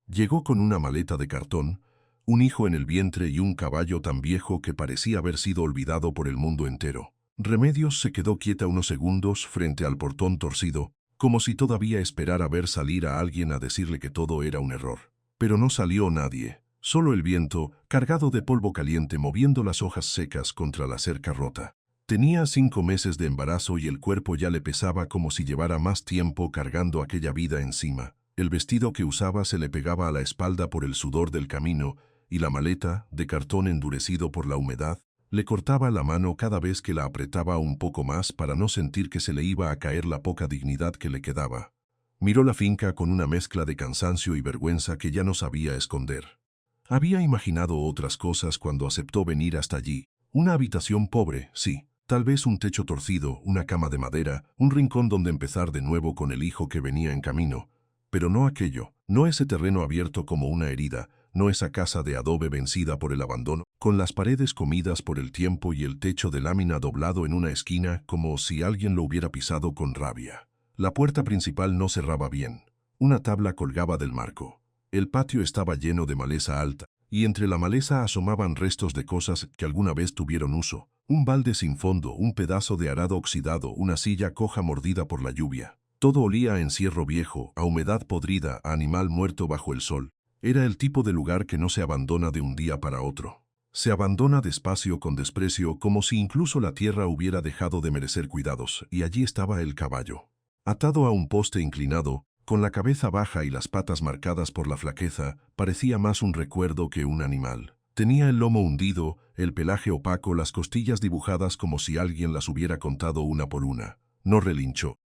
Llegó con una maleta de cartón, un hijo en el vientre y un caballo tan viejo que parecía haber sido olvidado por el mundo entero. Remedios se quedó quieta unos segundos frente al portón torcido, como si todavía esperara ver salir a alguien a decirle que todo era un error. Pero no salió nadie, solo el viento, cargado de polvo caliente moviendo las hojas secas contra la cerca rota. Tenía 5 meses de embarazo y el cuerpo ya le pesaba como si llevara más tiempo cargando aquella vida encima. El vestido que usaba se le pegaba a la espalda por el sudor del camino y la maleta, de cartón endurecido por la humedad, le cortaba la mano cada vez que la apretaba un poco más para no sentir que se le iba a caer la poca dignidad que le quedaba. Miró la finca con una mezcla de cansancio y vergüenza que ya no sabía esconder. Había imaginado otras cosas cuando aceptó venir hasta allí. Una habitación pobre, sí. Tal vez un techo torcido, una cama de madera, un rincón donde empezar de nuevo con el hijo que venía en camino. Pero no aquello, no ese terreno abierto como una herida, no esa casa de adobe vencida por el abandono, con las paredes comidas por el tiempo y el techo de lámina doblado en una esquina como si alguien lo hubiera pisado con rabia. La puerta principal no cerraba bien. Una tabla colgaba del marco. El patio estaba lleno de maleza alta, y entre la maleza asomaban restos de cosas que alguna vez tuvieron uso. Un balde sin fondo, un pedazo de arado oxidado, una silla coja mordida por la lluvia. Todo olía a encierro viejo, a humedad podrida, a animal muerto bajo el sol. Era el tipo de lugar que no se abandona de un día para otro. Se abandona despacio con desprecio, como si incluso la tierra hubiera dejado de merecer cuidados, y allí estaba el caballo. Atado a un poste inclinado, con la cabeza baja y las patas marcadas por la flaqueza, parecía más un recuerdo que un animal. Tenía el lomo hundido, el pelaje opaco, las costillas dibujadas como si alguien las hubiera contado una por una. No relinchó.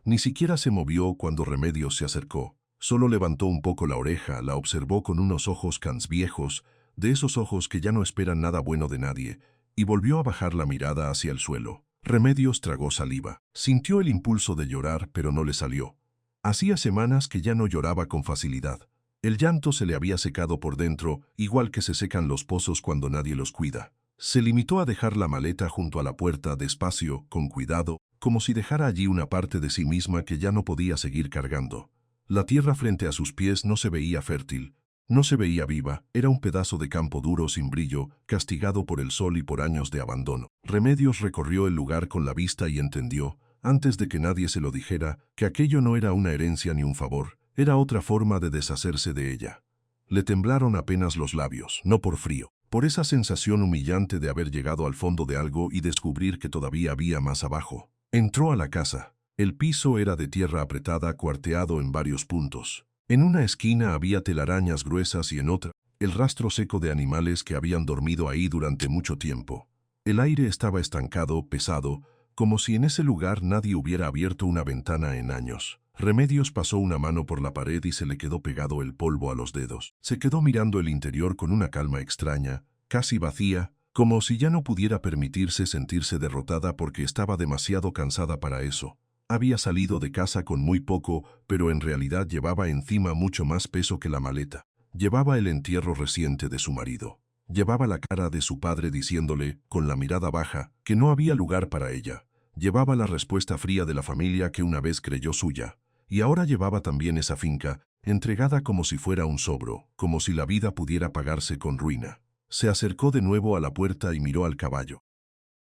Ni siquiera se movió cuando Remedios se acercó. Solo levantó un poco la oreja, la observó con unos ojos viejos, de esos ojos que ya no esperan nada bueno de nadie, y volvió a bajar la mirada hacia el suelo. Remedios tragó saliva. Sintió el impulso de llorar, pero no le salió. Hacía semanas que ya no lloraba con facilidad. El llanto se le había secado por dentro, igual que se secan los pozos cuando nadie los cuida. Se limitó a dejar la maleta junto a la puerta, despacio, con cuidado, como si dejara allí una parte de sí misma que ya no podía seguir cargando. La tierra frente a sus pies no se veía fértil, no se veía viva, era un pedazo de campo duro sin brillo, castigado por el sol y por años de abandono. Remedios recorrió el lugar con la vista y entendió, antes de que nadie se lo dijera, que aquello no era una herencia ni un favor, era otra forma de deshacerse de ella. Le temblaron apenas los labios, no por frío, por esa sensación humillante de haber llegado al fondo de algo y descubrir que todavía había más abajo. Entró a la casa. El piso era de tierra apretada, cuarteado en varios puntos. En una esquina había telarañas gruesas y en otra, el rastro seco de animales que habían dormido ahí durante mucho tiempo. El aire estaba estancado, pesado, como si en ese lugar nadie hubiera abierto una ventana en años. Remedios pasó una mano por la pared y se le quedó pegado el polvo a los dedos. Se quedó mirando el interior con una calma extraña, casi vacía, como si ya no pudiera permitirse sentirse derrotada porque estaba demasiado cansada para eso. Había salido de casa con muy poco, pero en realidad llevaba encima mucho más peso que la maleta. Llevaba el entierro reciente de su marido. Llevaba la cara de su padre diciéndole, con la mirada baja, que no había lugar para ella. Llevaba la respuesta fría de la familia que una vez creyó suya. Y ahora llevaba también esa finca, entregada como si fuera un sobro, como si la vida pudiera pagarse con ruina. Se acercó de nuevo a la puerta y miró al caballo.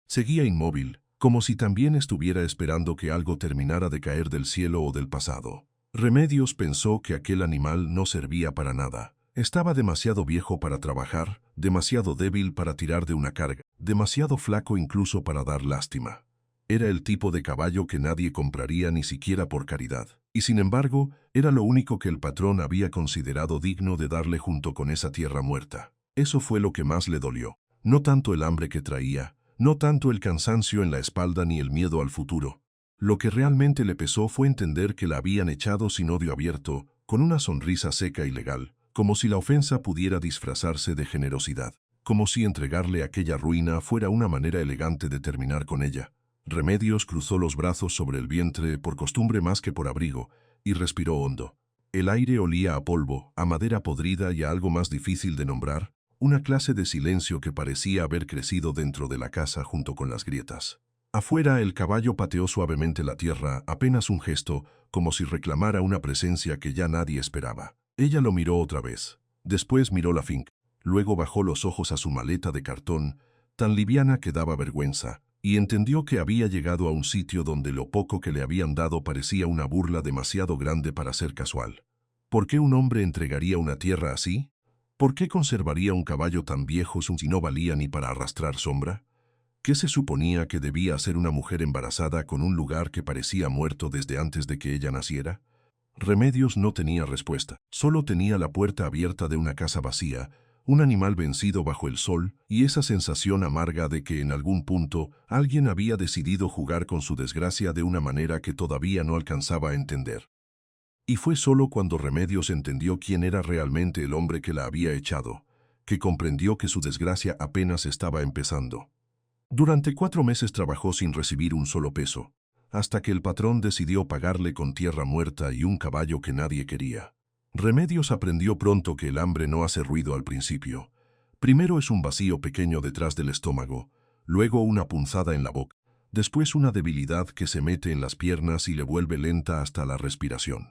Seguía inmóvil, como si también estuviera esperando que algo terminara de caer del cielo o del pasado. Remedios pensó que aquel animal no servía para nada. Estaba demasiado viejo para trabajar, demasiado débil para tirar de una carga, demasiado flaco incluso para dar lástima. Era el tipo de caballo que nadie compraría ni siquiera por caridad. Y sin embargo, era lo único que el patrón había considerado digno de darle junto con esa tierra muerta. Eso fue lo que más le dolió. No tanto el hambre que traía, no tanto el cansancio en la espalda ni el miedo al futuro. Lo que realmente le pesó fue entender que la habían echado sin odio abierto, con una sonrisa seca y legal, como si la ofensa pudiera disfrazarse de generosidad, como si entregarle aquella ruina fuera una manera elegante de terminar con ella. Remedios cruzó los brazos sobre el vientre por costumbre más que por abrigo, y respiró hondo. El aire olía a polvo, a madera podrida y a algo más difícil de nombrar, una clase de silencio que parecía haber crecido dentro de la casa junto con las grietas. Afuera el caballo pateó suavemente la tierra, apenas un gesto, como si reclamara una presencia que ya nadie esperaba. Ella lo miró otra vez. Después miró la finca. Luego bajó los ojos a su maleta de cartón, tan liviana que daba vergüenza, y entendió que había llegado a un sitio donde lo poco que le habían dado parecía una burla demasiado grande para ser casual. ¿Por qué un hombre entregaría una tierra así? ¿Por qué conservaría un caballo tan viejo si no valía ni para arrastrar sombra? ¿Qué se suponía que debía hacer una mujer embarazada con un lugar que parecía muerto desde antes de que ella naciera? Remedios no tenía respuesta. Solo tenía la puerta abierta de una casa vacía, un animal vencido bajo el sol y esa sensación amarga de que en algún punto alguien había decidido jugar con su desgracia de una manera que todavía no alcanzaba a entender. Y fue solo cuando Remedios entendió quién era realmente el hombre que la había echado, que comprendió que su desgracia apenas estaba empezando. Durante 4 meses trabajó sin recibir un solo peso, hasta que el patrón decidió pagarle con tierra muerta y un caballo que nadie quería. Remedios aprendió pronto que el hambre no hace ruido al principio. Primero es un vacío pequeño detrás del estómago, luego una punzada en la boca, después una debilidad que se mete en las piernas y le vuelve lenta hasta la respiración.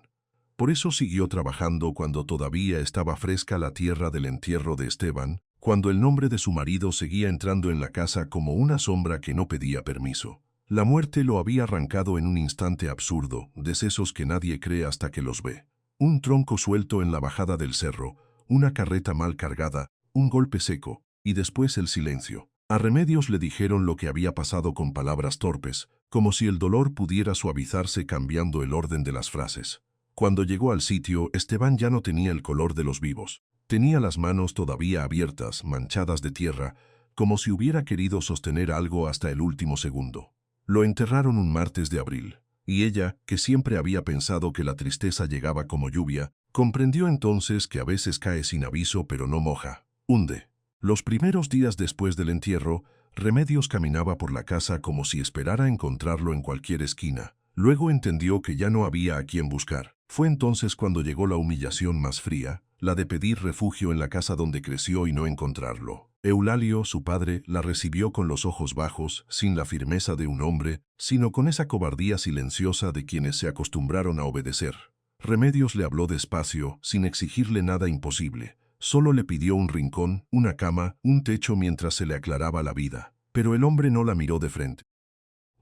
Por eso siguió trabajando cuando todavía estaba fresca la tierra del entierro de Esteban, cuando el nombre de su marido seguía entrando en la casa como una sombra que no pedía permiso. La muerte lo había arrancado en un instante absurdo, de esos que nadie cree hasta que los ve. Un tronco suelto en la bajada del cerro, una carreta mal cargada, un golpe seco, y después el silencio. A Remedios le dijeron lo que había pasado con palabras torpes, como si el dolor pudiera suavizarse cambiando el orden de las frases. Cuando llegó al sitio, Esteban ya no tenía el color de los vivos. Tenía las manos todavía abiertas, manchadas de tierra, como si hubiera querido sostener algo hasta el último segundo. Lo enterraron un martes de abril, y ella, que siempre había pensado que la tristeza llegaba como lluvia, comprendió entonces que a veces cae sin aviso pero no moja, hunde. Los primeros días después del entierro, Remedios caminaba por la casa como si esperara encontrarlo en cualquier esquina. Luego entendió que ya no había a quien buscar. Fue entonces cuando llegó la humillación más fría, la de pedir refugio en la casa donde creció y no encontrarlo. Eulalio, su padre, la recibió con los ojos bajos, sin la firmeza de un hombre, sino con esa cobardía silenciosa de quienes se acostumbraron a obedecer. Remedios le habló despacio, sin exigirle nada imposible. Solo le pidió un rincón, una cama, un techo mientras se le aclaraba la vida. Pero el hombre no la miró de frente.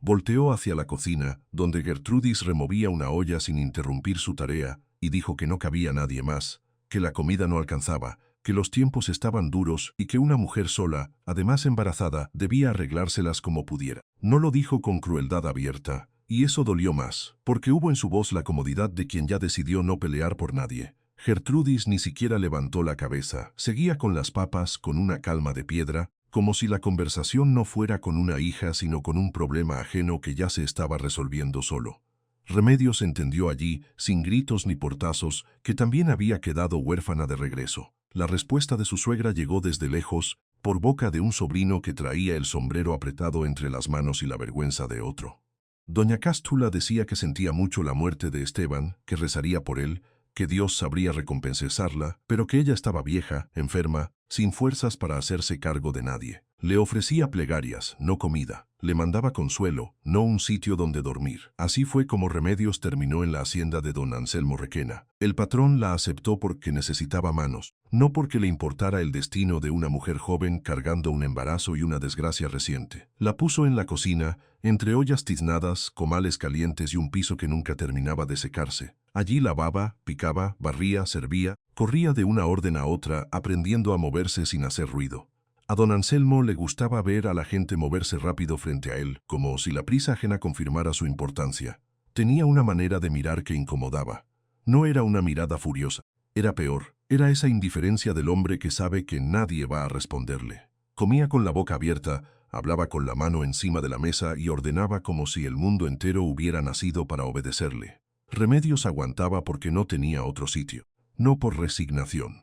Volteó hacia la cocina, donde Gertrudis removía una olla sin interrumpir su tarea, y dijo que no cabía nadie más, que la comida no alcanzaba, que los tiempos estaban duros y que una mujer sola, además embarazada, debía arreglárselas como pudiera. No lo dijo con crueldad abierta, y eso dolió más, porque hubo en su voz la comodidad de quien ya decidió no pelear por nadie. Gertrudis ni siquiera levantó la cabeza, seguía con las papas con una calma de piedra, como si la conversación no fuera con una hija sino con un problema ajeno que ya se estaba resolviendo solo. Remedios entendió allí, sin gritos ni portazos, que también había quedado huérfana de regreso. La respuesta de su suegra llegó desde lejos, por boca de un sobrino que traía el sombrero apretado entre las manos y la vergüenza de otro. Doña Cástula decía que sentía mucho la muerte de Esteban, que rezaría por él, que Dios sabría recompensarla, pero que ella estaba vieja, enferma, sin fuerzas para hacerse cargo de nadie. Le ofrecía plegarias, no comida. Le mandaba consuelo, no un sitio donde dormir. Así fue como Remedios terminó en la hacienda de don Anselmo Requena. El patrón la aceptó porque necesitaba manos, no porque le importara el destino de una mujer joven cargando un embarazo y una desgracia reciente. La puso en la cocina, entre ollas tiznadas, comales calientes y un piso que nunca terminaba de secarse. Allí lavaba, picaba, barría, servía, corría de una orden a otra, aprendiendo a moverse sin hacer ruido. A don Anselmo le gustaba ver a la gente moverse rápido frente a él, como si la prisa ajena confirmara su importancia. Tenía una manera de mirar que incomodaba. No era una mirada furiosa, era peor, era esa indiferencia del hombre que sabe que nadie va a responderle. Comía con la boca abierta, hablaba con la mano encima de la mesa y ordenaba como si el mundo entero hubiera nacido para obedecerle. Remedios aguantaba porque no tenía otro sitio, no por resignación.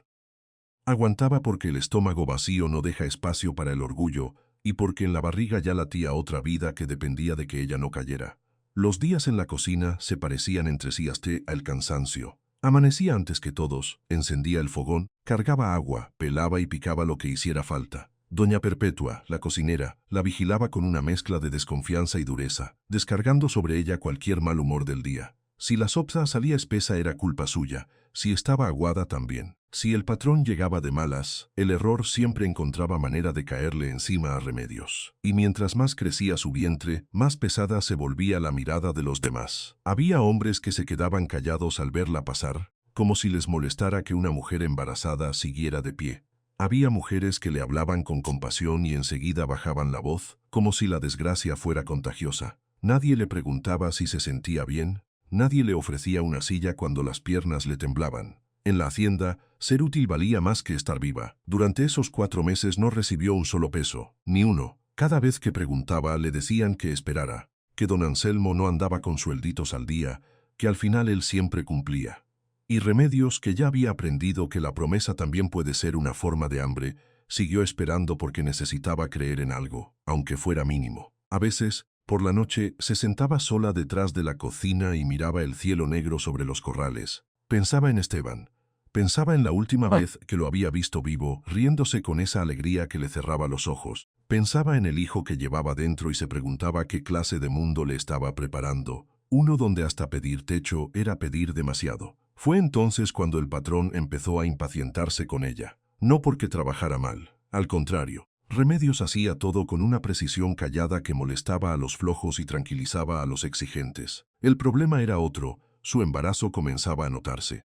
Aguantaba porque el estómago vacío no deja espacio para el orgullo y porque en la barriga ya latía otra vida que dependía de que ella no cayera. Los días en la cocina se parecían entre sí hasta el cansancio. Amanecía antes que todos, encendía el fogón, cargaba agua, pelaba y picaba lo que hiciera falta. Doña Perpetua, la cocinera, la vigilaba con una mezcla de desconfianza y dureza, descargando sobre ella cualquier mal humor del día. Si la sopa salía espesa era culpa suya, Si estaba aguada también. Si el patrón llegaba de malas, el error siempre encontraba manera de caerle encima a Remedios. Y mientras más crecía su vientre, más pesada se volvía la mirada de los demás. Había hombres que se quedaban callados al verla pasar, como si les molestara que una mujer embarazada siguiera de pie. Había mujeres que le hablaban con compasión y enseguida bajaban la voz, como si la desgracia fuera contagiosa. Nadie le preguntaba si se sentía bien, nadie le ofrecía una silla cuando las piernas le temblaban. En la hacienda, ser útil valía más que estar viva. Durante esos 4 meses no recibió un solo peso, ni uno. Cada vez que preguntaba le decían que esperara, que don Anselmo no andaba con suelditos al día, que al final él siempre cumplía. Y Remedios, que ya había aprendido que la promesa también puede ser una forma de hambre, siguió esperando porque necesitaba creer en algo, aunque fuera mínimo. A veces, por la noche, se sentaba sola detrás de la cocina y miraba el cielo negro sobre los corrales. Pensaba en Esteban. Pensaba en la última vez que lo había visto vivo, riéndose con esa alegría que le cerraba los ojos. Pensaba en el hijo que llevaba dentro y se preguntaba qué clase de mundo le estaba preparando. Uno donde hasta pedir techo era pedir demasiado. Fue entonces cuando el patrón empezó a impacientarse con ella. No porque trabajara mal, al contrario. Remedios hacía todo con una precisión callada que molestaba a los flojos y tranquilizaba a los exigentes. El problema era otro, su embarazo comenzaba a notarse.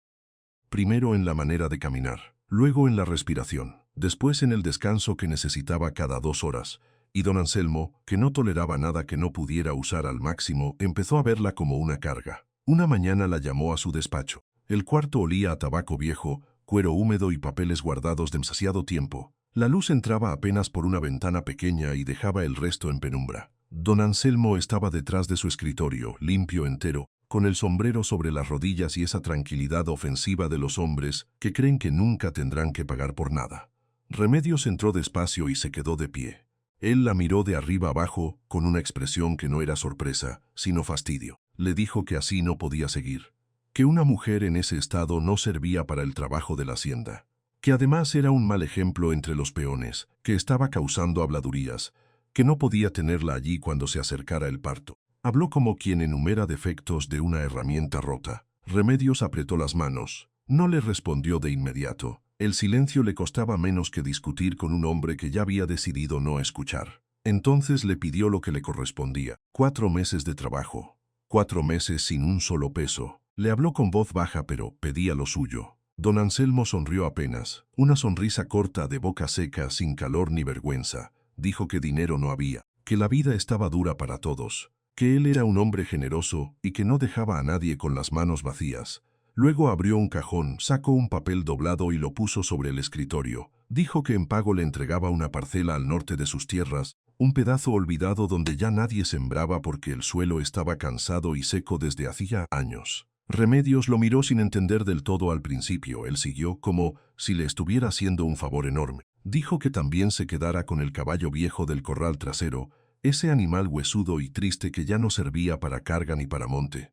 Primero en la manera de caminar, luego en la respiración, después en el descanso que necesitaba cada 2 horas, y don Anselmo, que no toleraba nada que no pudiera usar al máximo, empezó a verla como una carga. Una mañana la llamó a su despacho. El cuarto olía a tabaco viejo, cuero húmedo y papeles guardados demasiado tiempo. La luz entraba apenas por una ventana pequeña y dejaba el resto en penumbra. Don Anselmo estaba detrás de su escritorio, limpio entero, con el sombrero sobre las rodillas y esa tranquilidad ofensiva de los hombres que creen que nunca tendrán que pagar por nada. Remedios entró despacio y se quedó de pie. Él la miró de arriba abajo con una expresión que no era sorpresa, sino fastidio. Le dijo que así no podía seguir, que una mujer en ese estado no servía para el trabajo de la hacienda, que además era un mal ejemplo entre los peones, que estaba causando habladurías, que no podía tenerla allí cuando se acercara el parto. Habló como quien enumera defectos de una herramienta rota. Remedios apretó las manos. No le respondió de inmediato. El silencio le costaba menos que discutir con un hombre que ya había decidido no escuchar. Entonces le pidió lo que le correspondía. 4 meses de trabajo. 4 meses sin un solo peso. Le habló con voz baja pero pedía lo suyo. Don Anselmo sonrió apenas. Una sonrisa corta de boca seca sin calor ni vergüenza. Dijo que dinero no había, que la vida estaba dura para todos, que él era un hombre generoso y que no dejaba a nadie con las manos vacías. Luego abrió un cajón, sacó un papel doblado y lo puso sobre el escritorio. Dijo que en pago le entregaba una parcela al norte de sus tierras, un pedazo olvidado donde ya nadie sembraba porque el suelo estaba cansado y seco desde hacía años. Remedios lo miró sin entender del todo al principio. Él siguió como si le estuviera haciendo un favor enorme. Dijo que también se quedara con el caballo viejo del corral trasero, ese animal huesudo y triste que ya no servía para carga ni para monte.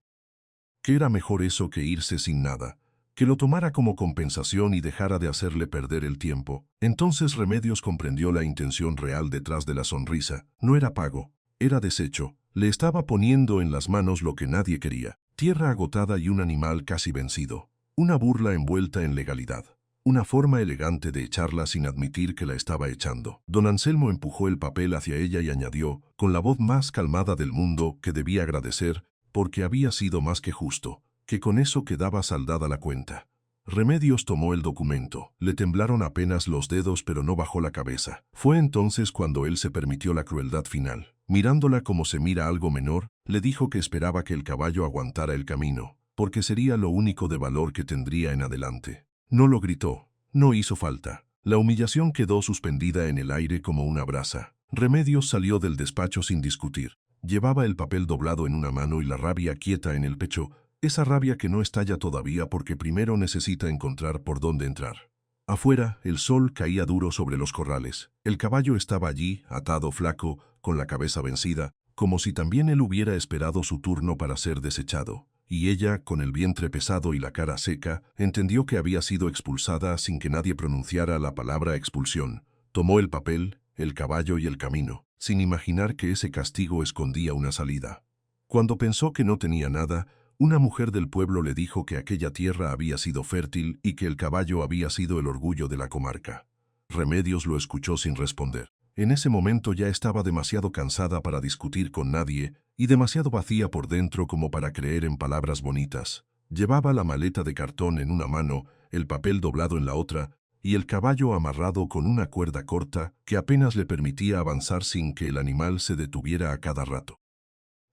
Que era mejor eso que irse sin nada, que lo tomara como compensación y dejara de hacerle perder el tiempo. Entonces Remedios comprendió la intención real detrás de la sonrisa. No era pago, era desecho. Le estaba poniendo en las manos lo que nadie quería. Tierra agotada y un animal casi vencido. Una burla envuelta en legalidad. Una forma elegante de echarla sin admitir que la estaba echando. Don Anselmo empujó el papel hacia ella y añadió, con la voz más calmada del mundo, que debía agradecer, porque había sido más que justo, que con eso quedaba saldada la cuenta. Remedios tomó el documento. Le temblaron apenas los dedos pero no bajó la cabeza. Fue entonces cuando él se permitió la crueldad final. Mirándola como se mira algo menor, le dijo que esperaba que el caballo aguantara el camino, porque sería lo único de valor que tendría en adelante. No lo gritó, no hizo falta. La humillación quedó suspendida en el aire como una brasa. Remedios salió del despacho sin discutir. Llevaba el papel doblado en una mano y la rabia quieta en el pecho, esa rabia que no estalla todavía porque primero necesita encontrar por dónde entrar. Afuera, el sol caía duro sobre los corrales. El caballo estaba allí, atado flaco, con la cabeza vencida, como si también él hubiera esperado su turno para ser desechado. Y ella, con el vientre pesado y la cara seca, entendió que había sido expulsada sin que nadie pronunciara la palabra expulsión. Tomó el papel, el caballo y el camino, sin imaginar que ese castigo escondía una salida. Cuando pensó que no tenía nada, Una mujer del pueblo le dijo que aquella tierra había sido fértil y que el caballo había sido el orgullo de la comarca. Remedios lo escuchó sin responder. En ese momento ya estaba demasiado cansada para discutir con nadie y demasiado vacía por dentro como para creer en palabras bonitas. Llevaba la maleta de cartón en una mano, el papel doblado en la otra y el caballo amarrado con una cuerda corta que apenas le permitía avanzar sin que el animal se detuviera a cada rato.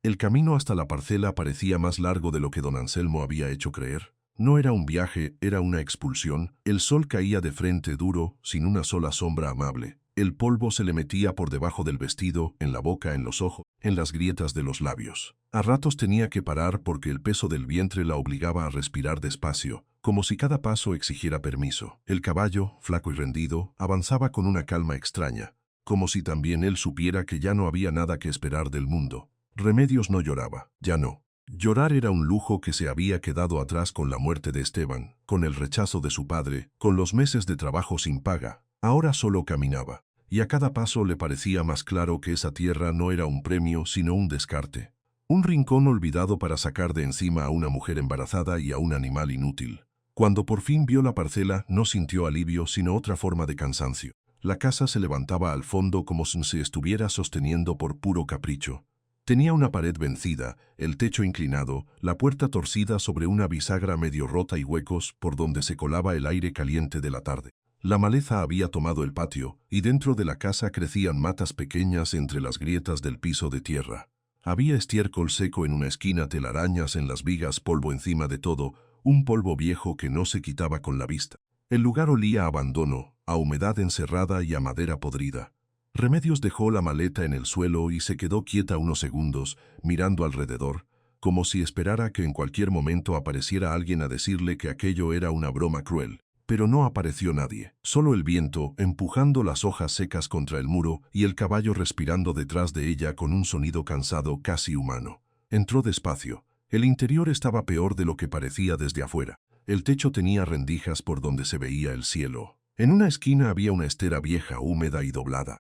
El camino hasta la parcela parecía más largo de lo que don Anselmo había hecho creer. No era un viaje, era una expulsión. El sol caía de frente duro, sin una sola sombra amable. El polvo se le metía por debajo del vestido, en la boca, en los ojos, en las grietas de los labios. A ratos tenía que parar porque el peso del vientre la obligaba a respirar despacio, como si cada paso exigiera permiso. El caballo, flaco y rendido, avanzaba con una calma extraña, como si también él supiera que ya no había nada que esperar del mundo. Remedios no lloraba, ya no. Llorar era un lujo que se había quedado atrás con la muerte de Esteban, con el rechazo de su padre, con los meses de trabajo sin paga. Ahora solo caminaba, y a cada paso le parecía más claro que esa tierra no era un premio sino un descarte. Un rincón olvidado para sacar de encima a una mujer embarazada y a un animal inútil. Cuando por fin vio la parcela no sintió alivio sino otra forma de cansancio. La casa se levantaba al fondo como si se estuviera sosteniendo por puro capricho. Tenía una pared vencida, el techo inclinado, la puerta torcida sobre una bisagra medio rota y huecos por donde se colaba el aire caliente de la tarde. La maleza había tomado el patio, y dentro de la casa crecían matas pequeñas entre las grietas del piso de tierra. Había estiércol seco en una esquina, telarañas en las vigas, polvo encima de todo, un polvo viejo que no se quitaba con la vista. El lugar olía a abandono, a humedad encerrada y a madera podrida. Remedios dejó la maleta en el suelo y se quedó quieta unos segundos, mirando alrededor, como si esperara que en cualquier momento apareciera alguien a decirle que aquello era una broma cruel. Pero no apareció nadie, solo el viento empujando las hojas secas contra el muro y el caballo respirando detrás de ella con un sonido cansado casi humano. Entró despacio. El interior estaba peor de lo que parecía desde afuera. El techo tenía rendijas por donde se veía el cielo. En una esquina había una estera vieja, húmeda y doblada.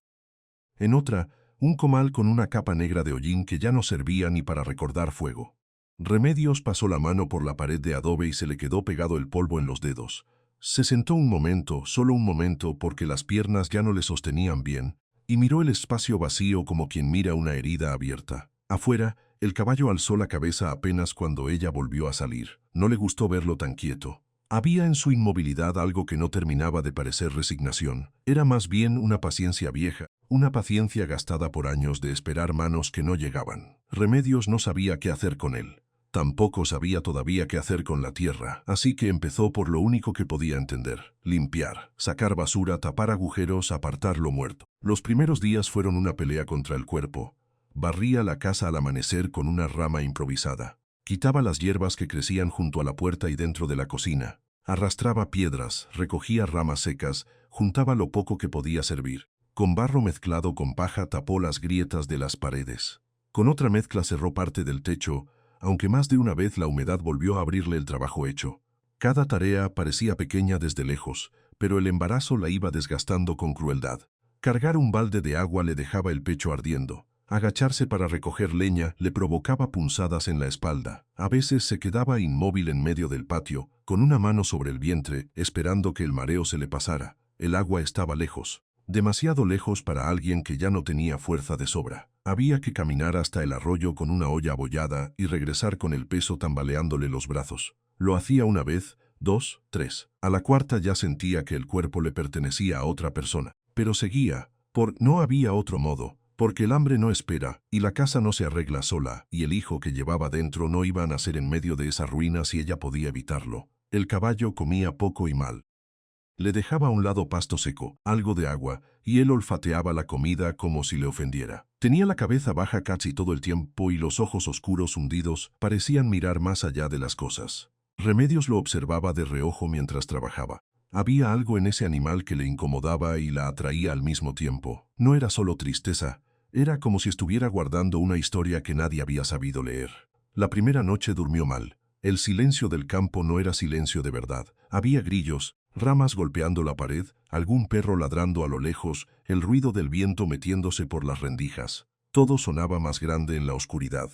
En otra, un comal con una capa negra de hollín que ya no servía ni para recordar fuego. Remedios pasó la mano por la pared de adobe y se le quedó pegado el polvo en los dedos. Se sentó un momento, solo un momento, porque las piernas ya no le sostenían bien, y miró el espacio vacío como quien mira una herida abierta. Afuera, el caballo alzó la cabeza apenas cuando ella volvió a salir. No le gustó verlo tan quieto. Había en su inmovilidad algo que no terminaba de parecer resignación. Era más bien una paciencia vieja, una paciencia gastada por años de esperar manos que no llegaban. Remedios no sabía qué hacer con él. Tampoco sabía todavía qué hacer con la tierra, así que empezó por lo único que podía entender: limpiar, sacar basura, tapar agujeros, apartar lo muerto. Los primeros días fueron una pelea contra el cuerpo. Barría la casa al amanecer con una rama improvisada. Quitaba las hierbas que crecían junto a la puerta y dentro de la cocina. Arrastraba piedras, recogía ramas secas, juntaba lo poco que podía servir. Con barro mezclado con paja tapó las grietas de las paredes. Con otra mezcla cerró parte del techo, aunque más de una vez la humedad volvió a abrirle el trabajo hecho. Cada tarea parecía pequeña desde lejos, pero el embarazo la iba desgastando con crueldad. Cargar un balde de agua le dejaba el pecho ardiendo. Agacharse para recoger leña le provocaba punzadas en la espalda. A veces se quedaba inmóvil en medio del patio, con una mano sobre el vientre, esperando que el mareo se le pasara. El agua estaba lejos, demasiado lejos para alguien que ya no tenía fuerza de sobra. Había que caminar hasta el arroyo con una olla abollada y regresar con el peso tambaleándole los brazos. Lo hacía una vez, dos, tres. A la cuarta ya sentía que el cuerpo le pertenecía a otra persona. Pero seguía, no había otro modo. Porque el hambre no espera, y la casa no se arregla sola, y el hijo que llevaba dentro no iba a nacer en medio de esa ruina si ella podía evitarlo. El caballo comía poco y mal. Le dejaba a un lado pasto seco, algo de agua, y él olfateaba la comida como si le ofendiera. Tenía la cabeza baja casi todo el tiempo y los ojos oscuros hundidos parecían mirar más allá de las cosas. Remedios lo observaba de reojo mientras trabajaba. Había algo en ese animal que le incomodaba y la atraía al mismo tiempo. No era solo tristeza, era como si estuviera guardando una historia que nadie había sabido leer. La primera noche durmió mal. El silencio del campo no era silencio de verdad. Había grillos, ramas golpeando la pared, algún perro ladrando a lo lejos, el ruido del viento metiéndose por las rendijas. Todo sonaba más grande en la oscuridad.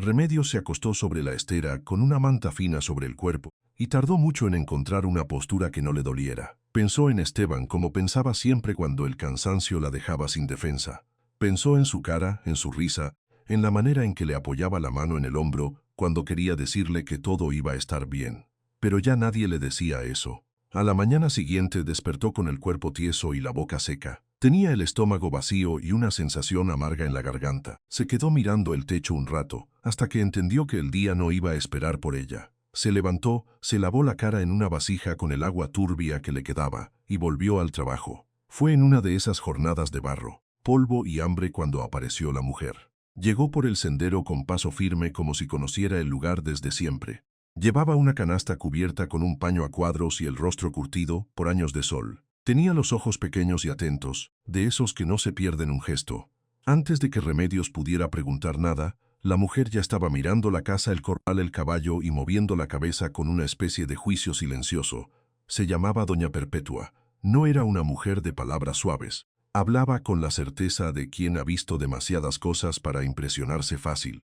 Remedios se acostó sobre la estera con una manta fina sobre el cuerpo y tardó mucho en encontrar una postura que no le doliera. Pensó en Esteban como pensaba siempre cuando el cansancio la dejaba sin defensa. Pensó en su cara, en su risa, en la manera en que le apoyaba la mano en el hombro cuando quería decirle que todo iba a estar bien. Pero ya nadie le decía eso. A la mañana siguiente despertó con el cuerpo tieso y la boca seca. Tenía el estómago vacío y una sensación amarga en la garganta. Se quedó mirando el techo un rato, hasta que entendió que el día no iba a esperar por ella. Se levantó, se lavó la cara en una vasija con el agua turbia que le quedaba, y volvió al trabajo. Fue en una de esas jornadas de barro, polvo y hambre cuando apareció la mujer. Llegó por el sendero con paso firme como si conociera el lugar desde siempre. Llevaba una canasta cubierta con un paño a cuadros y el rostro curtido por años de sol. Tenía los ojos pequeños y atentos, de esos que no se pierden un gesto. Antes de que Remedios pudiera preguntar nada, la mujer ya estaba mirando la casa, el corral, el caballo y moviendo la cabeza con una especie de juicio silencioso. Se llamaba Doña Perpetua. No era una mujer de palabras suaves. Hablaba con la certeza de quien ha visto demasiadas cosas para impresionarse fácil.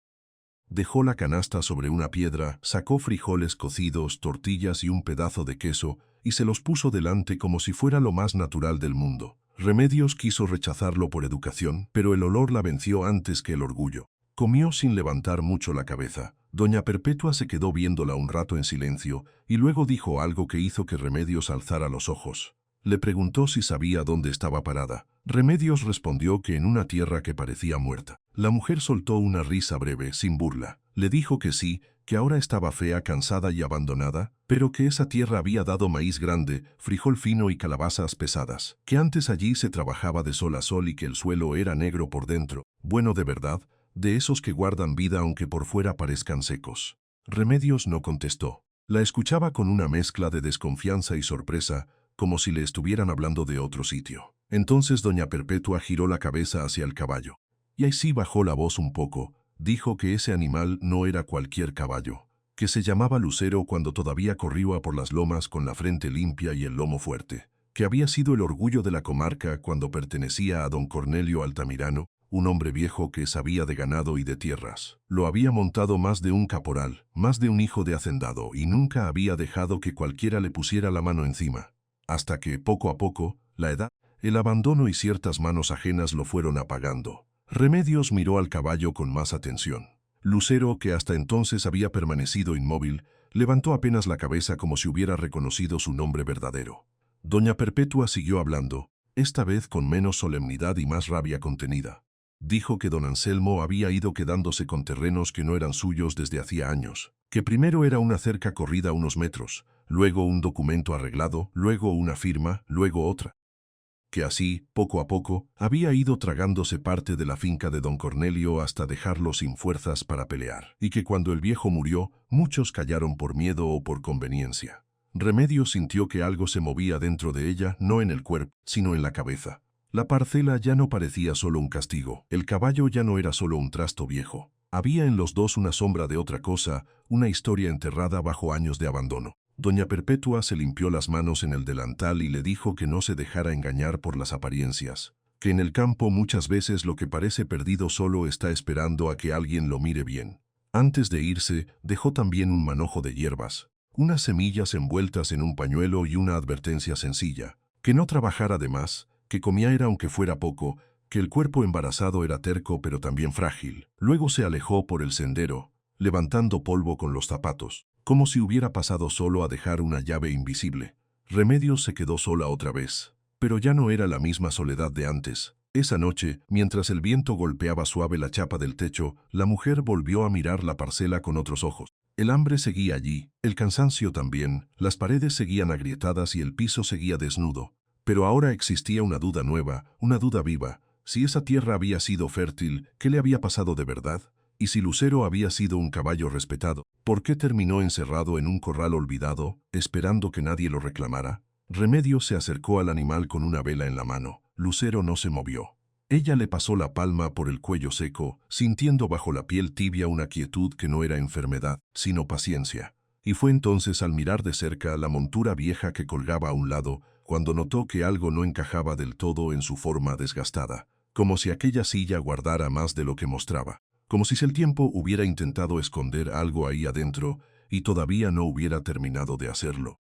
Dejó la canasta sobre una piedra, sacó frijoles cocidos, tortillas y un pedazo de queso, y se los puso delante como si fuera lo más natural del mundo. Remedios quiso rechazarlo por educación, pero el olor la venció antes que el orgullo. Comió sin levantar mucho la cabeza. Doña Perpetua se quedó viéndola un rato en silencio, y luego dijo algo que hizo que Remedios alzara los ojos. Le preguntó si sabía dónde estaba parada. Remedios respondió que en una tierra que parecía muerta. La mujer soltó una risa breve, sin burla. Le dijo que sí, que ahora estaba fea, cansada y abandonada, pero que esa tierra había dado maíz grande, frijol fino y calabazas pesadas, que antes allí se trabajaba de sol a sol y que el suelo era negro por dentro, bueno de verdad, de esos que guardan vida aunque por fuera parezcan secos. Remedios no contestó. La escuchaba con una mezcla de desconfianza y sorpresa, como si le estuvieran hablando de otro sitio. Entonces doña Perpetua giró la cabeza hacia el caballo. Y ahí sí bajó la voz un poco. Dijo que ese animal no era cualquier caballo, que se llamaba Lucero cuando todavía corría por las lomas con la frente limpia y el lomo fuerte, que había sido el orgullo de la comarca cuando pertenecía a don Cornelio Altamirano, un hombre viejo que sabía de ganado y de tierras. Lo había montado más de un caporal, más de un hijo de hacendado, y nunca había dejado que cualquiera le pusiera la mano encima. Hasta que, poco a poco, la edad, el abandono y ciertas manos ajenas lo fueron apagando. Remedios miró al caballo con más atención. Lucero, que hasta entonces había permanecido inmóvil, levantó apenas la cabeza como si hubiera reconocido su nombre verdadero. Doña Perpetua siguió hablando, esta vez con menos solemnidad y más rabia contenida. Dijo que don Anselmo había ido quedándose con terrenos que no eran suyos desde hacía años, que primero era una cerca corrida unos metros, luego un documento arreglado, luego una firma, luego otra. Que así, poco a poco, había ido tragándose parte de la finca de don Cornelio hasta dejarlo sin fuerzas para pelear, y que cuando el viejo murió, muchos callaron por miedo o por conveniencia. Remedios sintió que algo se movía dentro de ella, no en el cuerpo, sino en la cabeza. La parcela ya no parecía solo un castigo, el caballo ya no era solo un trasto viejo. Había en los dos una sombra de otra cosa, una historia enterrada bajo años de abandono. Doña Perpetua se limpió las manos en el delantal y le dijo que no se dejara engañar por las apariencias, que en el campo muchas veces lo que parece perdido solo está esperando a que alguien lo mire bien. Antes de irse, dejó también un manojo de hierbas, unas semillas envueltas en un pañuelo y una advertencia sencilla, que no trabajara de más, que comiera aunque fuera poco, que el cuerpo embarazado era terco pero también frágil. Luego se alejó por el sendero, levantando polvo con los zapatos, como si hubiera pasado solo a dejar una llave invisible. Remedios se quedó sola otra vez, pero ya no era la misma soledad de antes. Esa noche, mientras el viento golpeaba suave la chapa del techo, la mujer volvió a mirar la parcela con otros ojos. El hambre seguía allí, el cansancio también, las paredes seguían agrietadas y el piso seguía desnudo. Pero ahora existía una duda nueva, una duda viva. Si esa tierra había sido fértil, ¿qué le había pasado de verdad? Y si Lucero había sido un caballo respetado, ¿por qué terminó encerrado en un corral olvidado, esperando que nadie lo reclamara? Remedios se acercó al animal con una vela en la mano. Lucero no se movió. Ella le pasó la palma por el cuello seco, sintiendo bajo la piel tibia una quietud que no era enfermedad, sino paciencia. Y fue entonces al mirar de cerca la montura vieja que colgaba a un lado, cuando notó que algo no encajaba del todo en su forma desgastada, como si aquella silla guardara más de lo que mostraba. como si el tiempo hubiera intentado esconder algo ahí adentro y todavía no hubiera terminado de hacerlo.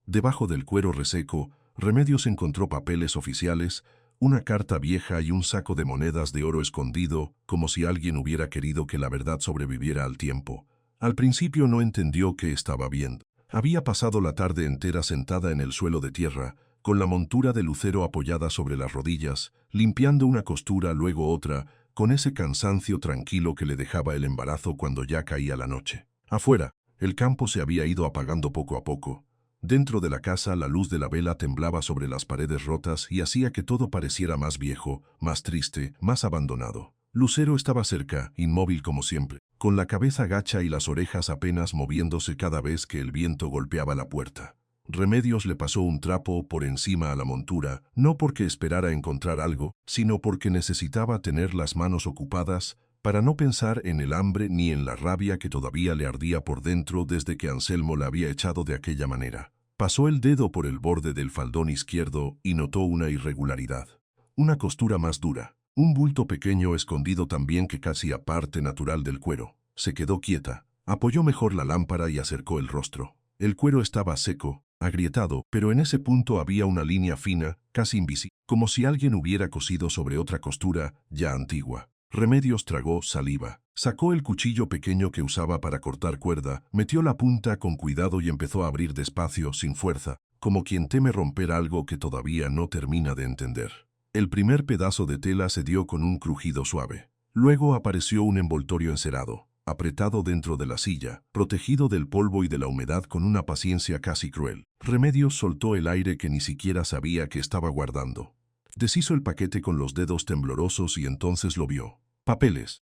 Debajo del cuero reseco, Remedios encontró papeles oficiales, una carta vieja y un saco de monedas de oro escondido, como si alguien hubiera querido que la verdad sobreviviera al tiempo. Al principio no entendió qué estaba viendo. Había pasado la tarde entera sentada en el suelo de tierra, con la montura de lucero apoyada sobre las rodillas, limpiando una costura luego otra, con ese cansancio tranquilo que le dejaba el embarazo cuando ya caía la noche. Afuera, el campo se había ido apagando poco a poco. Dentro de la casa la luz de la vela temblaba sobre las paredes rotas y hacía que todo pareciera más viejo, más triste, más abandonado. Lucero estaba cerca, inmóvil como siempre, con la cabeza gacha y las orejas apenas moviéndose cada vez que el viento golpeaba la puerta. Remedios le pasó un trapo por encima a la montura, no porque esperara encontrar algo, sino porque necesitaba tener las manos ocupadas para no pensar en el hambre ni en la rabia que todavía le ardía por dentro desde que Anselmo la había echado de aquella manera. Pasó el dedo por el borde del faldón izquierdo y notó una irregularidad. Una costura más dura. Un bulto pequeño escondido también que casi a parte natural del cuero. Se quedó quieta, apoyó mejor la lámpara y acercó el rostro. El cuero estaba seco, agrietado, pero en ese punto había una línea fina, casi invisible, como si alguien hubiera cosido sobre otra costura, ya antigua. Remedios tragó saliva. Sacó el cuchillo pequeño que usaba para cortar cuerda, metió la punta con cuidado y empezó a abrir despacio, sin fuerza, como quien teme romper algo que todavía no termina de entender. El primer pedazo de tela se dio con un crujido suave. Luego apareció un envoltorio encerado, apretado dentro de la silla, protegido del polvo y de la humedad con una paciencia casi cruel. Remedios soltó el aire que ni siquiera sabía que estaba guardando. Deshizo el paquete con los dedos temblorosos y entonces lo vio. Papeles.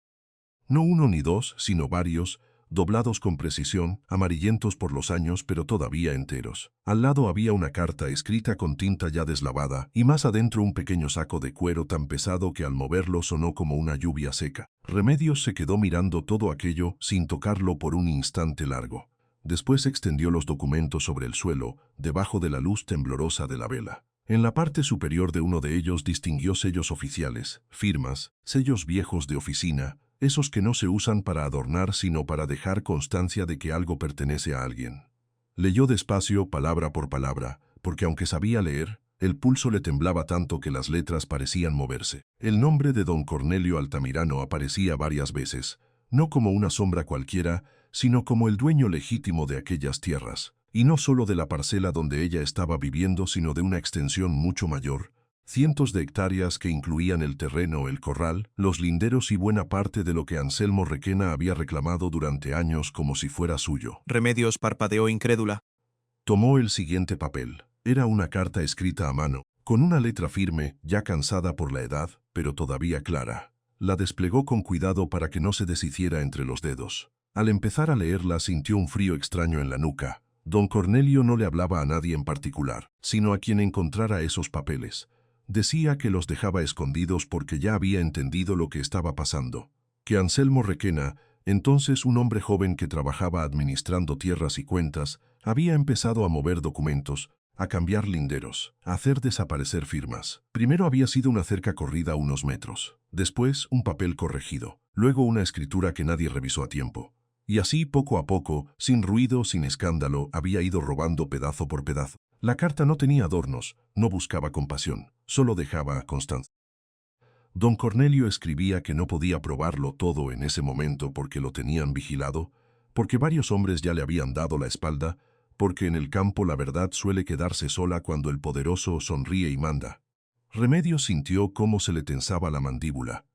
No uno ni dos, sino varios, doblados con precisión, amarillentos por los años pero todavía enteros. Al lado había una carta escrita con tinta ya deslavada y más adentro un pequeño saco de cuero tan pesado que al moverlo sonó como una lluvia seca. Remedios se quedó mirando todo aquello sin tocarlo por un instante largo. Después extendió los documentos sobre el suelo, debajo de la luz temblorosa de la vela. En la parte superior de uno de ellos distinguió sellos oficiales, firmas, sellos viejos de oficina, esos que no se usan para adornar sino para dejar constancia de que algo pertenece a alguien. Leyó despacio, palabra por palabra, porque aunque sabía leer, el pulso le temblaba tanto que las letras parecían moverse. El nombre de don Cornelio Altamirano aparecía varias veces, no como una sombra cualquiera, sino como el dueño legítimo de aquellas tierras. Y no solo de la parcela donde ella estaba viviendo, sino de una extensión mucho mayor, cientos de hectáreas que incluían el terreno, el corral, los linderos y buena parte de lo que Anselmo Requena había reclamado durante años como si fuera suyo. Remedios parpadeó incrédula. Tomó el siguiente papel. Era una carta escrita a mano, con una letra firme, ya cansada por la edad, pero todavía clara. La desplegó con cuidado para que no se deshiciera entre los dedos. Al empezar a leerla sintió un frío extraño en la nuca. Don Cornelio no le hablaba a nadie en particular, sino a quien encontrara esos papeles. Decía que los dejaba escondidos porque ya había entendido lo que estaba pasando. Que Anselmo Requena, entonces un hombre joven que trabajaba administrando tierras y cuentas, había empezado a mover documentos, a cambiar linderos, a hacer desaparecer firmas. Primero había sido una cerca corrida a unos metros, después un papel corregido, luego una escritura que nadie revisó a tiempo. Y así, poco a poco, sin ruido, sin escándalo, había ido robando pedazo por pedazo. La carta no tenía adornos, no buscaba compasión, solo dejaba constancia. Don Cornelio escribía que no podía probarlo todo en ese momento porque lo tenían vigilado, porque varios hombres ya le habían dado la espalda, porque en el campo la verdad suele quedarse sola cuando el poderoso sonríe y manda. Remedios sintió cómo se le tensaba la mandíbula.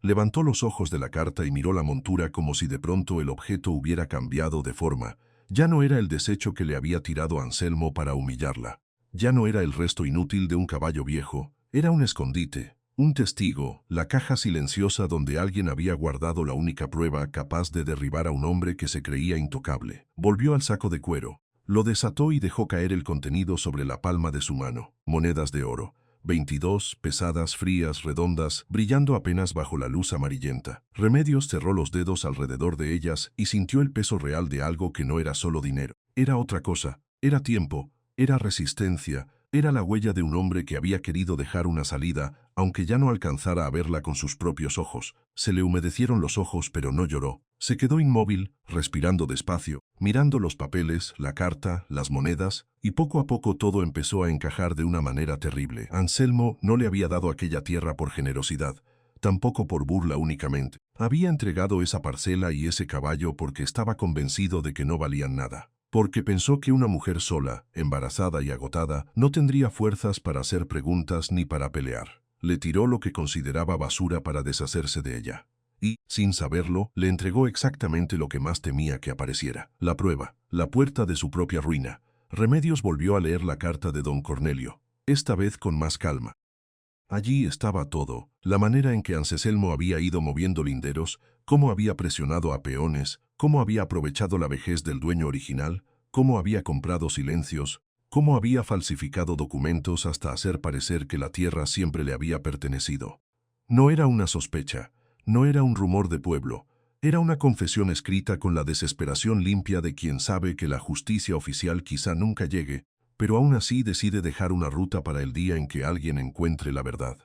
Levantó los ojos de la carta y miró la montura como si de pronto el objeto hubiera cambiado de forma. Ya no era el desecho que le había tirado Anselmo para humillarla. Ya no era el resto inútil de un caballo viejo. Era un escondite, un testigo, la caja silenciosa donde alguien había guardado la única prueba capaz de derribar a un hombre que se creía intocable. Volvió al saco de cuero, lo desató y dejó caer el contenido sobre la palma de su mano. Monedas de oro. 22, pesadas, frías, redondas, brillando apenas bajo la luz amarillenta. Remedios cerró los dedos alrededor de ellas y sintió el peso real de algo que no era solo dinero. Era otra cosa, era tiempo, era resistencia, Era la huella de un hombre que había querido dejar una salida, aunque ya no alcanzara a verla con sus propios ojos. Se le humedecieron los ojos, pero no lloró. Se quedó inmóvil, respirando despacio, mirando los papeles, la carta, las monedas, y poco a poco todo empezó a encajar de una manera terrible. Anselmo no le había dado aquella tierra por generosidad, tampoco por burla únicamente. Había entregado esa parcela y ese caballo porque estaba convencido de que no valían nada. Porque pensó que una mujer sola, embarazada y agotada, no tendría fuerzas para hacer preguntas ni para pelear. Le tiró lo que consideraba basura para deshacerse de ella. Y, sin saberlo, le entregó exactamente lo que más temía que apareciera. La prueba, la puerta de su propia ruina. Remedios volvió a leer la carta de don Cornelio, esta vez con más calma. Allí estaba todo, la manera en que Anselmo había ido moviendo linderos, cómo había presionado a peones, cómo había aprovechado la vejez del dueño original, cómo había comprado silencios, cómo había falsificado documentos hasta hacer parecer que la tierra siempre le había pertenecido. No era una sospecha, no era un rumor de pueblo, era una confesión escrita con la desesperación limpia de quien sabe que la justicia oficial quizá nunca llegue, pero aún así decide dejar una ruta para el día en que alguien encuentre la verdad.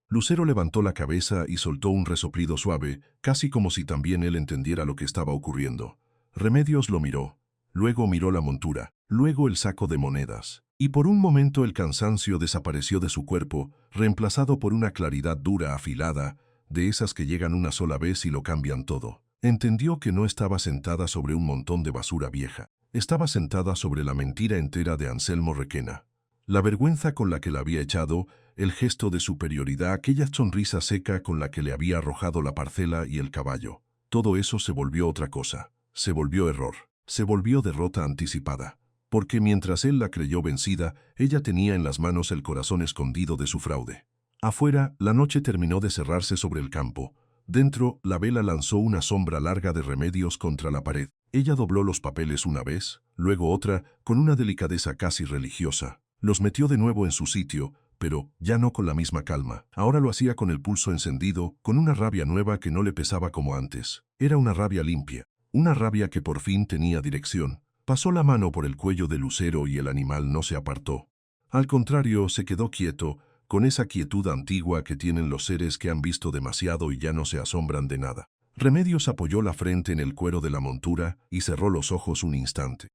Lucero levantó la cabeza y soltó un resoplido suave, casi como si también él entendiera lo que estaba ocurriendo. Remedios lo miró, luego miró la montura, luego el saco de monedas, y por un momento el cansancio desapareció de su cuerpo, reemplazado por una claridad dura, afilada, de esas que llegan una sola vez y lo cambian todo. Entendió que no estaba sentada sobre un montón de basura vieja. Estaba sentada sobre la mentira entera de Anselmo Requena. La vergüenza con la que la había echado, el gesto de superioridad, aquella sonrisa seca con la que le había arrojado la parcela y el caballo. Todo eso se volvió otra cosa. Se volvió error. Se volvió derrota anticipada. Porque mientras él la creyó vencida, ella tenía en las manos el corazón escondido de su fraude. Afuera, la noche terminó de cerrarse sobre el campo. Dentro, la vela lanzó una sombra larga de Remedios contra la pared. Ella dobló los papeles una vez, luego otra, con una delicadeza casi religiosa. Los metió de nuevo en su sitio, pero ya no con la misma calma. Ahora lo hacía con el pulso encendido, con una rabia nueva que no le pesaba como antes. Era una rabia limpia, una rabia que por fin tenía dirección. Pasó la mano por el cuello de Lucero y el animal no se apartó. Al contrario, se quedó quieto, con esa quietud antigua que tienen los seres que han visto demasiado y ya no se asombran de nada. Remedios apoyó la frente en el cuero de la montura y cerró los ojos un instante.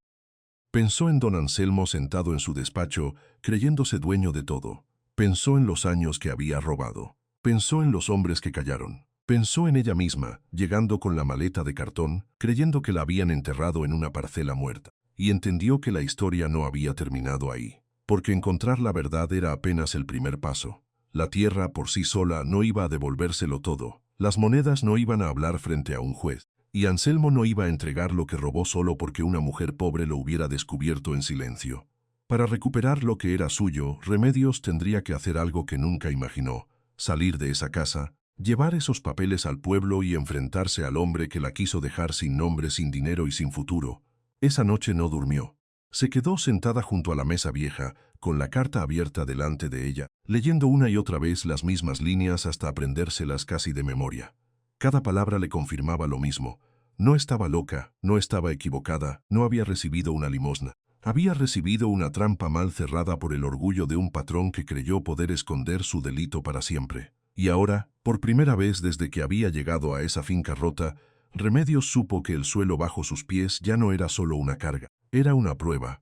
Pensó en don Anselmo sentado en su despacho, creyéndose dueño de todo. Pensó en los años que había robado. Pensó en los hombres que callaron. Pensó en ella misma, llegando con la maleta de cartón, creyendo que la habían enterrado en una parcela muerta. Y entendió que la historia no había terminado ahí. Porque encontrar la verdad era apenas el primer paso. La tierra por sí sola no iba a devolvérselo todo. Las monedas no iban a hablar frente a un juez, y Anselmo no iba a entregar lo que robó solo porque una mujer pobre lo hubiera descubierto en silencio. Para recuperar lo que era suyo, Remedios tendría que hacer algo que nunca imaginó: salir de esa casa, llevar esos papeles al pueblo y enfrentarse al hombre que la quiso dejar sin nombre, sin dinero y sin futuro. Esa noche no durmió. Se quedó sentada junto a la mesa vieja, con la carta abierta delante de ella, leyendo una y otra vez las mismas líneas hasta aprendérselas casi de memoria. Cada palabra le confirmaba lo mismo. No estaba loca, no estaba equivocada, no había recibido una limosna. Había recibido una trampa mal cerrada por el orgullo de un patrón que creyó poder esconder su delito para siempre. Y ahora, por primera vez desde que había llegado a esa finca rota, Remedios supo que el suelo bajo sus pies ya no era solo una carga, era una prueba.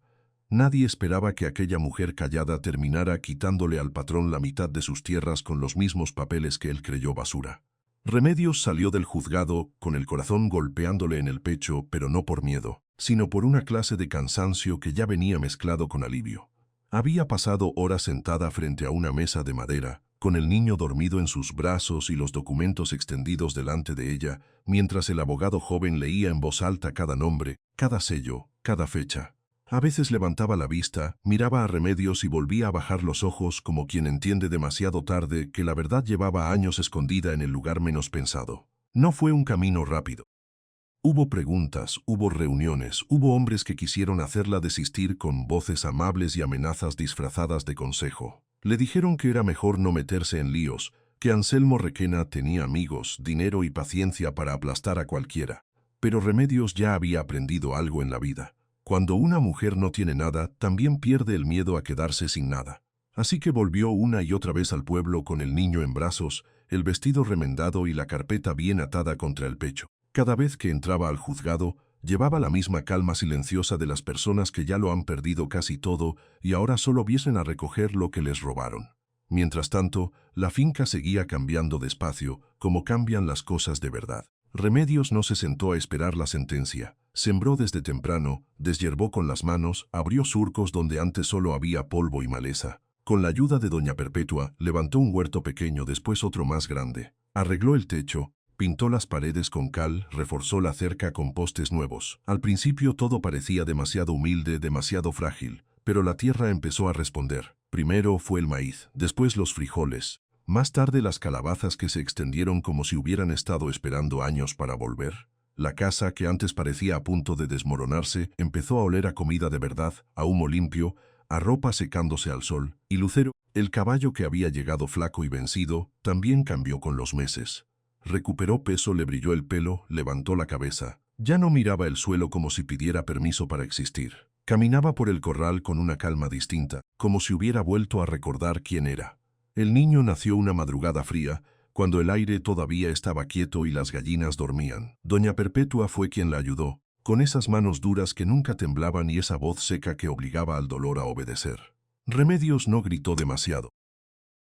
Nadie esperaba que aquella mujer callada terminara quitándole al patrón la mitad de sus tierras con los mismos papeles que él creyó basura. Remedios salió del juzgado con el corazón golpeándole en el pecho, pero no por miedo, sino por una clase de cansancio que ya venía mezclado con alivio. Había pasado horas sentada frente a una mesa de madera, con el niño dormido en sus brazos y los documentos extendidos delante de ella, mientras el abogado joven leía en voz alta cada nombre, cada sello, cada fecha. A veces levantaba la vista, miraba a Remedios y volvía a bajar los ojos como quien entiende demasiado tarde que la verdad llevaba años escondida en el lugar menos pensado. No fue un camino rápido. Hubo preguntas, hubo reuniones, hubo hombres que quisieron hacerla desistir con voces amables y amenazas disfrazadas de consejo. Le dijeron que era mejor no meterse en líos, que Anselmo Requena tenía amigos, dinero y paciencia para aplastar a cualquiera. Pero Remedios ya había aprendido algo en la vida. Cuando una mujer no tiene nada, también pierde el miedo a quedarse sin nada. Así que volvió una y otra vez al pueblo con el niño en brazos, el vestido remendado y la carpeta bien atada contra el pecho. Cada vez que entraba al juzgado, llevaba la misma calma silenciosa de las personas que ya lo han perdido casi todo y ahora solo vienen a recoger lo que les robaron. Mientras tanto, la finca seguía cambiando despacio, como cambian las cosas de verdad. Remedios no se sentó a esperar la sentencia. Sembró desde temprano, deshierbó con las manos, abrió surcos donde antes solo había polvo y maleza. Con la ayuda de doña Perpetua, levantó un huerto pequeño, después otro más grande. Arregló el techo, pintó las paredes con cal, reforzó la cerca con postes nuevos. Al principio todo parecía demasiado humilde, demasiado frágil, pero la tierra empezó a responder. Primero fue el maíz, después los frijoles, más tarde las calabazas que se extendieron como si hubieran estado esperando años para volver. La casa, que antes parecía a punto de desmoronarse, empezó a oler a comida de verdad, a humo limpio, a ropa secándose al sol, y Lucero, el caballo que había llegado flaco y vencido, también cambió con los meses. Recuperó peso, le brilló el pelo, levantó la cabeza. Ya no miraba el suelo como si pidiera permiso para existir. Caminaba por el corral con una calma distinta, como si hubiera vuelto a recordar quién era. El niño nació una madrugada fría, cuando el aire todavía estaba quieto y las gallinas dormían. Doña Perpetua fue quien la ayudó, con esas manos duras que nunca temblaban y esa voz seca que obligaba al dolor a obedecer. Remedios no gritó demasiado.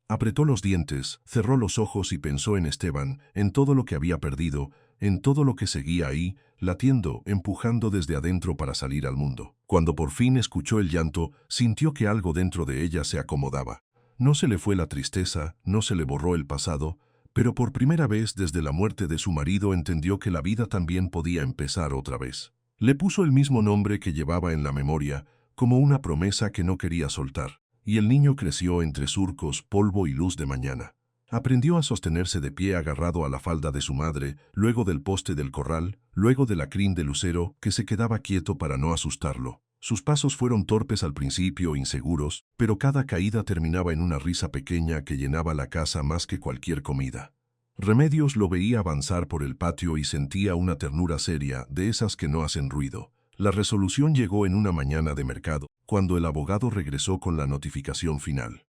Apretó los dientes, cerró los ojos y pensó en Esteban, en todo lo que había perdido, en todo lo que seguía ahí, latiendo, empujando desde adentro para salir al mundo. Cuando por fin escuchó el llanto, sintió que algo dentro de ella se acomodaba. No se le fue la tristeza, no se le borró el pasado, pero por primera vez desde la muerte de su marido entendió que la vida también podía empezar otra vez. Le puso el mismo nombre que llevaba en la memoria, como una promesa que no quería soltar. Y el niño creció entre surcos, polvo y luz de mañana. Aprendió a sostenerse de pie agarrado a la falda de su madre, luego del poste del corral, luego de la crin de Lucero, que se quedaba quieto para no asustarlo. Sus pasos fueron torpes al principio, inseguros, pero cada caída terminaba en una risa pequeña que llenaba la casa más que cualquier comida. Remedios lo veía avanzar por el patio y sentía una ternura seria, de esas que no hacen ruido. La resolución llegó en una mañana de mercado, cuando el abogado regresó con la notificación final.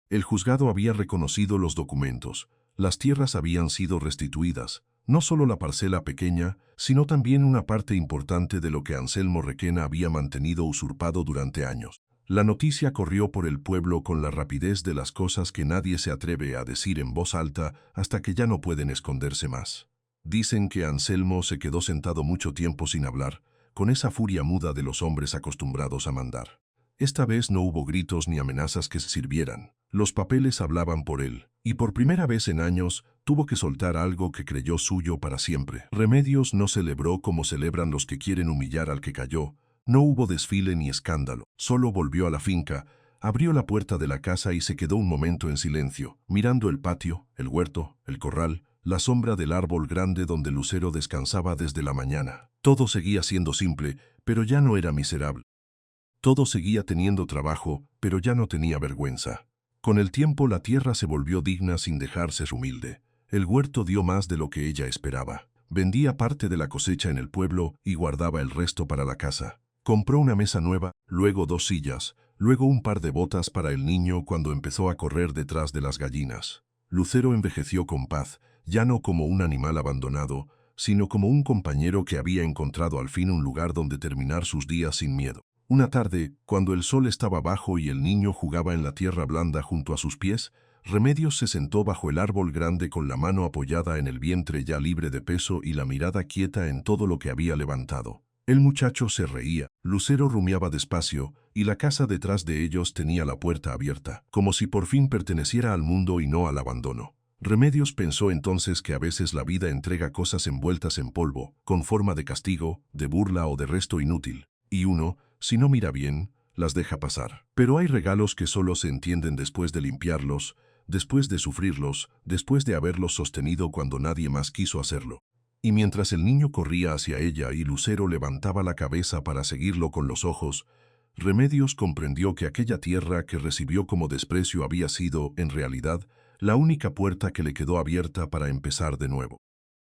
El juzgado había reconocido los documentos, las tierras habían sido restituidas, no solo la parcela pequeña, sino también una parte importante de lo que Anselmo Requena había mantenido usurpado durante años. La noticia corrió por el pueblo con la rapidez de las cosas que nadie se atreve a decir en voz alta hasta que ya no pueden esconderse más. Dicen que Anselmo se quedó sentado mucho tiempo sin hablar, con esa furia muda de los hombres acostumbrados a mandar. Esta vez no hubo gritos ni amenazas que se sirvieran. Los papeles hablaban por él, y por primera vez en años tuvo que soltar algo que creyó suyo para siempre. Remedios no celebró como celebran los que quieren humillar al que cayó. No hubo desfile ni escándalo. Solo volvió a la finca, abrió la puerta de la casa y se quedó un momento en silencio, mirando el patio, el huerto, el corral, la sombra del árbol grande donde Lucero descansaba desde la mañana. Todo seguía siendo simple, pero ya no era miserable. Todo seguía teniendo trabajo, pero ya no tenía vergüenza. Con el tiempo la tierra se volvió digna sin dejarse humilde. El huerto dio más de lo que ella esperaba. Vendía parte de la cosecha en el pueblo y guardaba el resto para la casa. Compró una mesa nueva, luego 2 sillas, luego un par de botas para el niño cuando empezó a correr detrás de las gallinas. Lucero envejeció con paz, ya no como un animal abandonado, sino como un compañero que había encontrado al fin un lugar donde terminar sus días sin miedo. Una tarde, cuando el sol estaba bajo y el niño jugaba en la tierra blanda junto a sus pies, Remedios se sentó bajo el árbol grande con la mano apoyada en el vientre ya libre de peso y la mirada quieta en todo lo que había levantado. El muchacho se reía, Lucero rumiaba despacio, y la casa detrás de ellos tenía la puerta abierta, como si por fin perteneciera al mundo y no al abandono. Remedios pensó entonces que a veces la vida entrega cosas envueltas en polvo, con forma de castigo, de burla o de resto inútil, y uno, si no mira bien, las deja pasar. Pero hay regalos que solo se entienden después de limpiarlos, después de sufrirlos, después de haberlos sostenido cuando nadie más quiso hacerlo. Y mientras el niño corría hacia ella y Lucero levantaba la cabeza para seguirlo con los ojos, Remedios comprendió que aquella tierra que recibió como desprecio había sido, en realidad, la única puerta que le quedó abierta para empezar de nuevo.